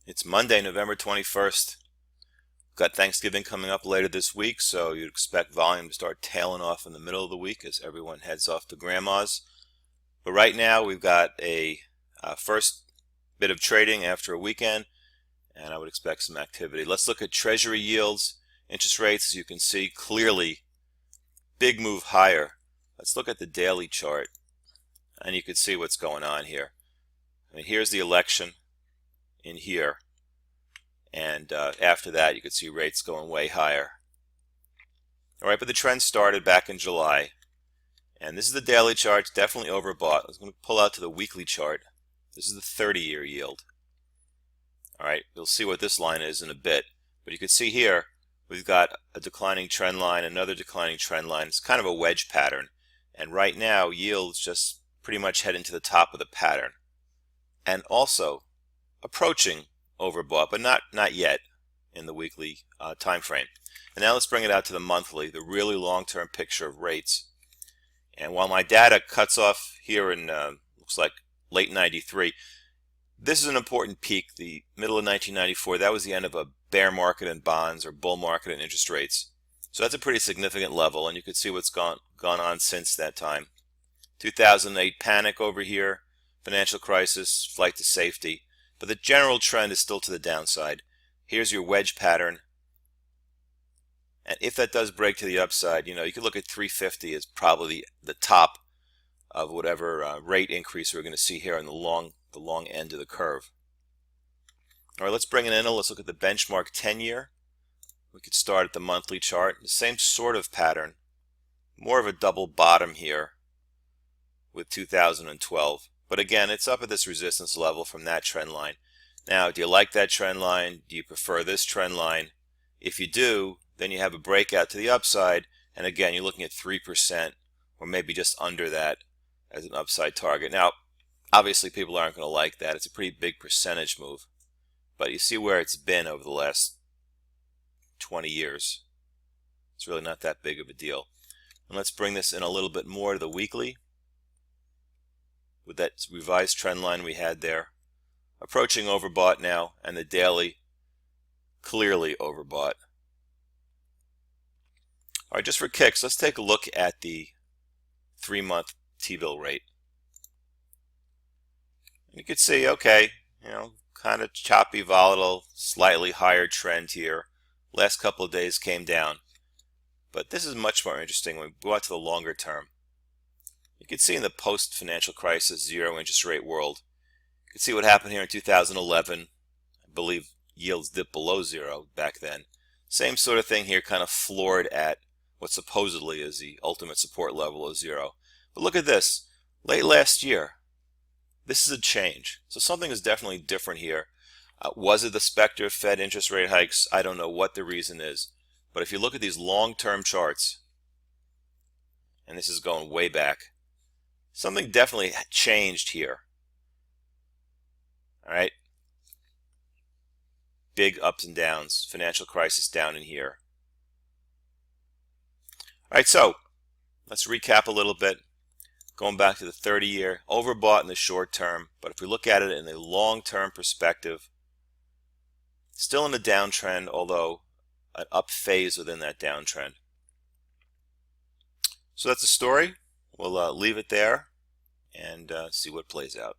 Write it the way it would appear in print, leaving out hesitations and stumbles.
It's Monday, November 21st. We've got Thanksgiving coming up later this week, so you'd expect volume to start tailing off in the middle of the week as everyone heads off to grandma's. But right now we've got a first bit of trading after a weekend, and I would expect some activity. Let's look at Treasury yields, interest rates. As you can see, clearly big move higher. Let's look at the daily chart, and you can see what's going on here. I mean, here's the election in here, and after that you could see rates going way higher. Alright, but the trend started back in July, and this is the daily chart. It's definitely overbought. I'm going to pull out to the weekly chart. This is the 30-year yield. Alright, you'll see what this line is in a bit, but you can see here we've got a declining trend line, another declining trend line. It's kind of a wedge pattern, and right now yields just pretty much heading to the top of the pattern, and also approaching overbought, but not yet in the weekly time frame. And now let's bring it out to the monthly, the really long-term picture of rates. And while my data cuts off here in looks like late 93, this is an important peak. The middle of 1994, that was the end of a bear market in bonds or bull market in interest rates. So that's a pretty significant level, and you can see what's gone on since that time. 2008 panic over here, financial crisis, flight to safety. But the general trend is still to the downside. Here's your wedge pattern. And if that does break to the upside, you could look at 350 as probably the top of whatever rate increase we're going to see here on the long end of the curve. All right, let's bring it in. Let's look at the benchmark 10-year. We could start at the monthly chart. The same sort of pattern, more of a double bottom here with 2012. But again, it's up at this resistance level from that trend line. Now, do you like that trend line? Do you prefer this trend line? If you do, then you have a breakout to the upside, and again, you're looking at 3% or maybe just under that as an upside target. Now, obviously people aren't going to like that. It's a pretty big percentage move, but you see where it's been over the last 20 years. It's really not that big of a deal. And let's bring this in a little bit more to the weekly with that revised trend line we had there. Approaching overbought now, and the daily clearly overbought. All right, just for kicks, let's take a look at the 3-month T-bill rate. You can see, okay, kind of choppy, volatile, slightly higher trend here. Last couple of days came down, but this is much more interesting when we go out to the longer term. You can see in the post-financial crisis zero interest rate world, you can see what happened here in 2011. I believe yields dipped below zero back then. Same sort of thing here, kind of floored at what supposedly is the ultimate support level of zero. But look at this, late last year, this is a change. So something is definitely different here. Was it the specter of Fed interest rate hikes? I don't know what the reason is. But if you look at these long-term charts, and this is going way back, something definitely changed here. All right. Big ups and downs. Financial crisis down in here. All right, so let's recap a little bit. Going back to the 30-year, overbought in the short term, but if we look at it in a long-term perspective, still in a downtrend, although an up phase within that downtrend. So that's the story. We'll leave it there and see what plays out.